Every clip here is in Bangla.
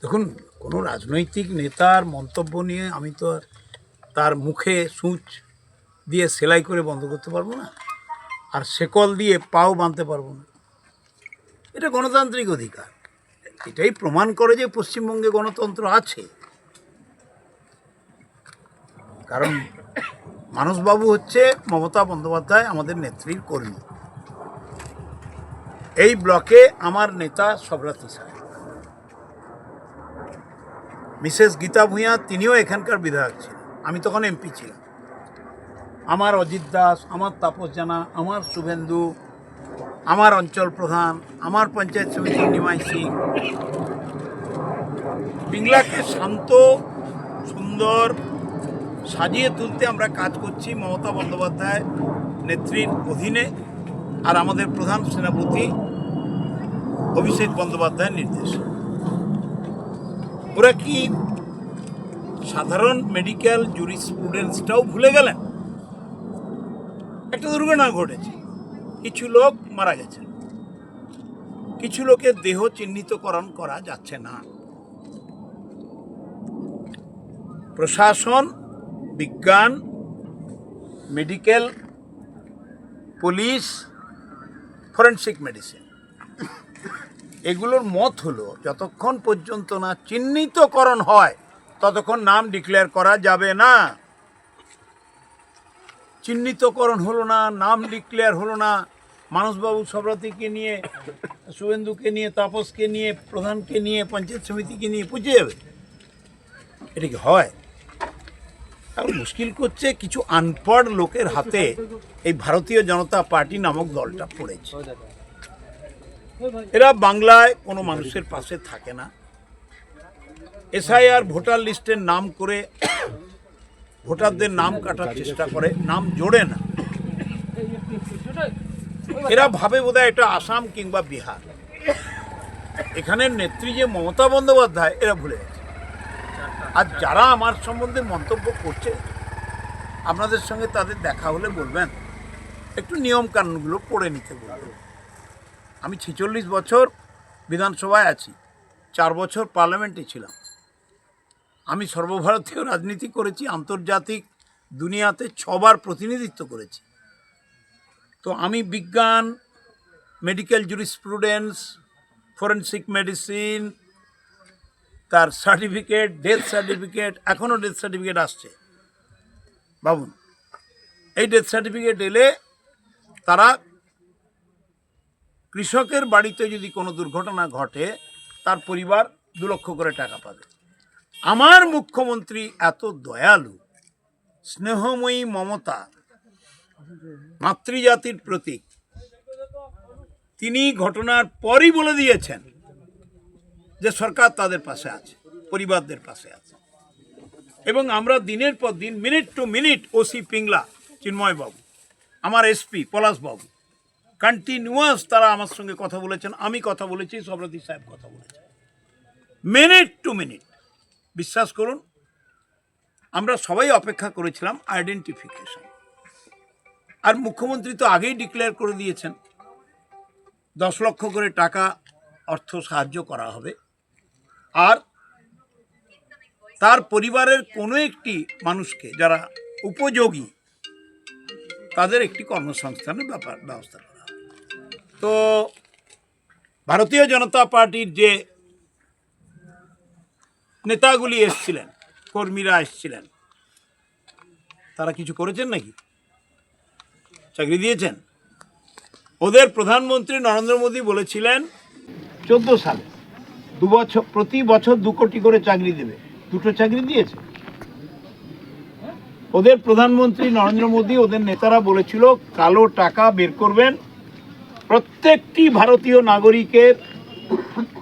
দেখুন, কোনো রাজনৈতিক নেতার মন্তব্য নিয়ে আমি তো তার মুখে সূচ দিয়ে সেলাই করে বন্ধ করতে পারবো না, আর শেকল দিয়ে পাও বাঁধতে পারবো না। এটা গণতান্ত্রিক অধিকার। এটাই প্রমাণ করে যে পশ্চিমবঙ্গে গণতন্ত্র আছে। কারণ মানসবাবু হচ্ছে মমতা বন্দ্যোপাধ্যায় আমাদের নেত্রীর কর্মী। এই ব্লকে আমার নেতা সব্রাতি সাহেব, মিসেস গীতা ভূঁইয়া তিনিও এখানকার বিধায়ক ছিলেন, আমি তখন এমপি ছিলাম। আমার অজিত দাস, আমার তাপস জানা, আমার শুভেন্দু, আমার অঞ্চল প্রধান, আমার পঞ্চায়েত সমিতির নিমাই সিং, পিংলাকে শান্ত সুন্দর সাজিয়ে তুলতে আমরা কাজ করছি মমতা বন্দ্যোপাধ্যায় নেত্রীর অধীনে, আর আমাদের প্রধান সেনাপতি অভিষেক বন্দ্যোপাধ্যায়ের নির্দেশে। ওরা কি সাধারণ মেডিকেল জুরিসপ্রুডেন্সটাও ভুলে গেলেন? একটা দুর্ঘটনা ঘটেছে, কিছু লোক মারা গেছে, কিছু লোকের দেহ চিহ্নিতকরণ করা যাচ্ছে না। প্রশাসন, বিজ্ঞান, মেডিকেল, পুলিশ, ফরেনসিক মেডিসিন, এগুলোর মত হলো যতক্ষণ পর্যন্ত না চিহ্নিতকরণ হয় ততক্ষণ নাম ডিক্লেয়ার করা যাবে না। চিহ্নিতকরণ হলো না, নাম ডিক্লেয়ার হলো না, মানসবাবু সব্রাতিকে নিয়ে, শুভেন্দুকে নিয়ে, তাপসকে নিয়ে, প্রধানকে নিয়ে, পঞ্চায়েত সমিতিকে নিয়ে পৌঁছে যাবে? এটা কি হয়? এখন মুশকিল করছে কিছু আনপড় লোকের হাতে এই ভারতীয় জনতা পার্টি নামক দলটা পড়েছে। এরা বাংলায় কোনো মানুষের পাশে থাকে না। এসআইআর ভোটার লিস্টের নাম করে ভোটারদের নাম কাটার চেষ্টা করে, নাম জোড়ে না। এরা ভাবে বোধহয় এটা আসাম কিংবা বিহার। এখানের নেত্রী যে মমতা বন্দ্যোপাধ্যায়, এরা ভুলে গেছে। আর যারা আমার সম্বন্ধে মন্তব্য করছে, আপনাদের সঙ্গে তাদের দেখা হলে বলবেন একটু নিয়ম কানুনগুলো পড়ে নিতে বলবেন। আমি 46 বছর বিধানসভায় আছি, 4 বছর পার্লামেন্টে ছিলাম। আমি সর্বভারতীয় রাজনীতি করেছি, আন্তর্জাতিক দুনিয়াতে 6 বার প্রতিনিধিত্ব করেছি। তো আমি বিজ্ঞান, মেডিকেল জুরিসপ্রুডেন্স, ফরেনসিক মেডিসিন, তার সার্টিফিকেট, ডেথ সার্টিফিকেট, এখনও ডেথ সার্টিফিকেট আসছে ভাবুন। এই ডেথ সার্টিফিকেট এলে তারা কৃষকের বাড়িতে যদি কোনো দুর্ঘটনা ঘটে তার পরিবার 2 লক্ষ করে টাকা পাবে। আমার মুখ্যমন্ত্রী এত দয়ালু, স্নেহময়ী মমতা, মাতৃজাতির প্রতীক, তিনি ঘটনার পরই বলে দিয়েছেন যে সরকার তাদের পাশে আছে, পরিবারদের পাশে আছে। এবং আমরা দিনের পর দিন, minute to minute, OC Pingla Chinmoy বাবু, আমার এসপি পলাশ বাবু, কন্টিনিউয়াস তারা আমার সঙ্গে কথা বলেছেন, আমি কথা বলেছি, সব্রাতি সাহেব কথা বলেছেন, মিনিট টু মিনিট। বিশ্বাস করুন, আমরা সবাই অপেক্ষা করেছিলাম আইডেন্টিফিকেশন। আর মুখ্যমন্ত্রী তো আগেই ডিক্লেয়ার করে দিয়েছেন 10 লক্ষ করে টাকা অর্থ সাহায্য করা হবে, আর তার পরিবারের কোনো একটি মানুষকে যারা উপযোগী তাদের একটি কর্মসংস্থানের ব্যবস্থা করা হবে। তো ভারতীয় জনতা পার্টির যে নেতাগুলি এসছিলেন, কর্মীরা এসছিলেন, তারা কিছু করেছেন নাকি? চাকরি দিয়েছেন? ওদের প্রধানমন্ত্রী নরেন্দ্র মোদী বলেছিলেন 14 সালে 2 বছর, প্রতি বছর 2 কোটি করে চাকরি দেবে। 2টো চাকরি দিয়েছে। ওদের প্রধানমন্ত্রী নরেন্দ্র মোদী, ওদের নেতারা বলেছিল কালো টাকা বের করবেন, প্রত্যেকটি ভারতীয় নাগরিকের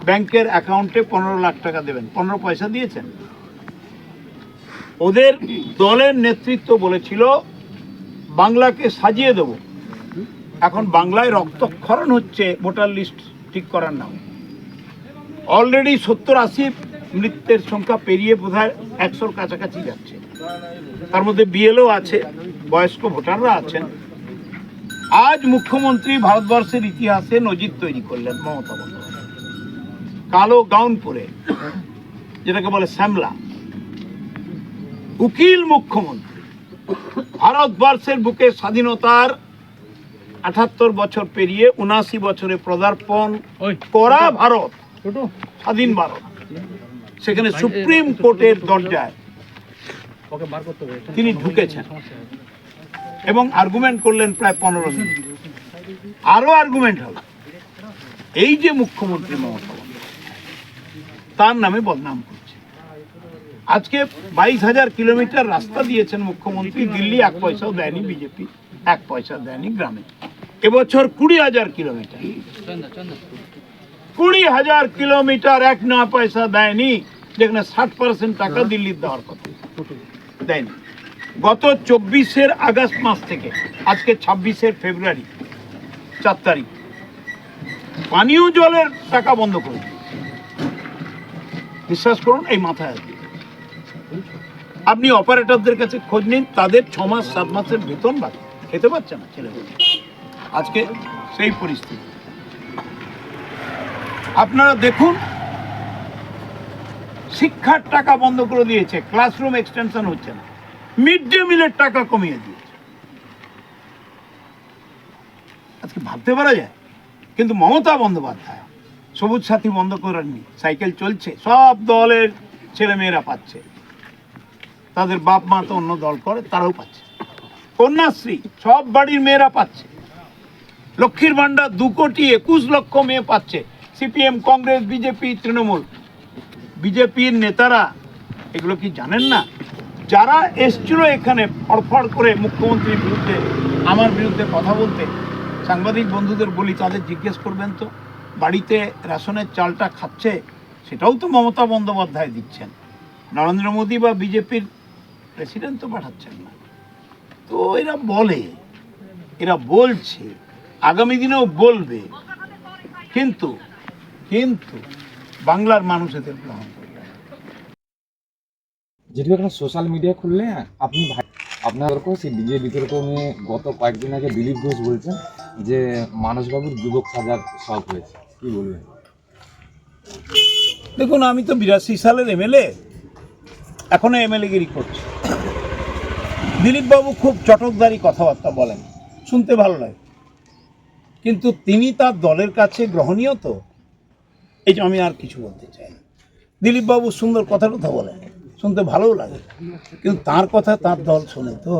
ব্যাংকের অ্যাকাউন্টে 15 লাখ টাকা দেবেন। 15 পয়সা দিয়েছেন? ওদের দলের নেতৃত্ব বলেছিল বাংলাকে সাজিয়ে দেব। এখন বাংলায় রক্তক্ষরণ হচ্ছে ভোটার লিস্ট ঠিক করার নামে। অলরেডি 70-80 মৃত্যুর সংখ্যা পেরিয়ে বোধহয় 100-র কাছাকাছি যাচ্ছে। তার মধ্যে বিএলও আছে, বয়স্ক ভোটাররা আছেন। আজ মুখ্যমন্ত্রী ভারতবর্ষের ইতিহাসে নজির তৈরি করলেন মমতা বন্দ্যোপাধ্যায়। কালো গাউন পরে যেটাকে বলে শ্যামলা, উকিল মুখ্যমন্ত্রী, ভারতবর্ষের বুকে স্বাধীনতার ৭৮ বছর পেরিয়ে ৭৯ বছরে পদার্পণ করা ভারত, স্বাধীন ভারত, সেখানে সুপ্রিম কোর্টের দরজায় তিনি ঢুকেছেন এবং আর্গুমেন্ট করলেন প্রায় 15 মিনিট। আরো আর্গুমেন্ট হল এই যে মুখ্যমন্ত্রী মমতা বন্দ্যোপাধ্যায় তার নামে বদনাম করছে। আজকে 22,000 কিলোমিটার রাস্তা দিয়েছেন মুখ্যমন্ত্রী, দিল্লি 1 পয়সাও দেয়নি, বিজেপি 1 পয়সা দেয়নি গ্রামে। এবছর 20,000 কিলোমিটার, 20,000 কিলোমিটার 1 পয়সা দেয়নি, যেখানে 60% টাকা দিল্লির দেওয়ার কথা দেয়নি। গত 24 আগস্ট মাস থেকে আজকে 26 ফেব্রুয়ারি 4 তারিখ পানীয় জলের টাকা বন্ধ করে দিয়েছে। বিশ্বাস করুন, এই মাথায় আছে। আপনি অপারেটরদের কাছে খোঁজ নিন, তাদের 6 মাস 7 মাসের বেতন বাকি, খেতে পারছে না ছেলেমেয়ে। আজকে সেই পরিস্থিতি। আপনারা দেখুন, শিক্ষার টাকা বন্ধ করে দিয়েছে, ক্লাসরুম এক্সটেনশন হচ্ছে না, মিড ডে মিলের টাকা কমিয়ে দিয়েছে। আজকে ভাবতে পারা যায়, কিন্তু মমতা বন্দ্যোপাধ্যায় সবুজ সাথী বন্ধ করেননি, সাইকেল চলছে, সব দলের ছেলেমেয়েরা পাচ্ছে, তাদের বাপ মা তো অন্য দল করে তারাও পাচ্ছে, কন্যাশ্রী সব বাড়ির মেয়েরা পাচ্ছে, লক্ষ্মীর ভান্ডার 2,21,00,000 মেয়ে পাচ্ছে। সিপিএম, কংগ্রেস, বিজেপি, তৃণমূল, বিজেপির নেতারা এগুলো কি জানেন না? যারা এসছিল এখানে ফড়ফড় করে মুখ্যমন্ত্রীর বিরুদ্ধে, আমার বিরুদ্ধে কথা বলতে, সাংবাদিক বন্ধুদের বলি তাদের জিজ্ঞেস করবেন তো, বাড়িতে রেশনের চালটা খাচ্ছে সেটাও তো মমতা বন্দ্যোপাধ্যায় দিচ্ছেন, নরেন্দ্র মোদী বা বিজেপির প্রেসিডেন্ট তো পাঠাচ্ছেন না। তো এরা বলে, এরা বলছে, আগামী দিনেও বলবে, কিন্তু কিন্তু বাংলার মানুষ এদের গ্রহণ করবে। যেটুকু এখন সোশ্যাল মিডিয়া খুললে আপনি আপনার সেই ডিজে বিতর্ক নিয়ে গত কয়েকদিন আগে দিলীপ ঘোষ বলছেন যে মানসবাবুর যুবক সাজার শখ হয়েছে, কি বলবেন? দেখুন, আমি তো 82 সালের এমএলএ, এখনো এমএলএগিরি করছি। দিলীপবাবু খুব চটকদারি কথাবার্তা বলেন, শুনতে ভালো লাগে, কিন্তু তিনি তার দলের কাছে গ্রহণীয় তো, এই যে আমি আর কিছু বলতে চাই না। দিলীপবাবু সুন্দর কথা বলেন, শুনতে ভালোও লাগে, কিন্তু তার কথা তার দল শোনে তো।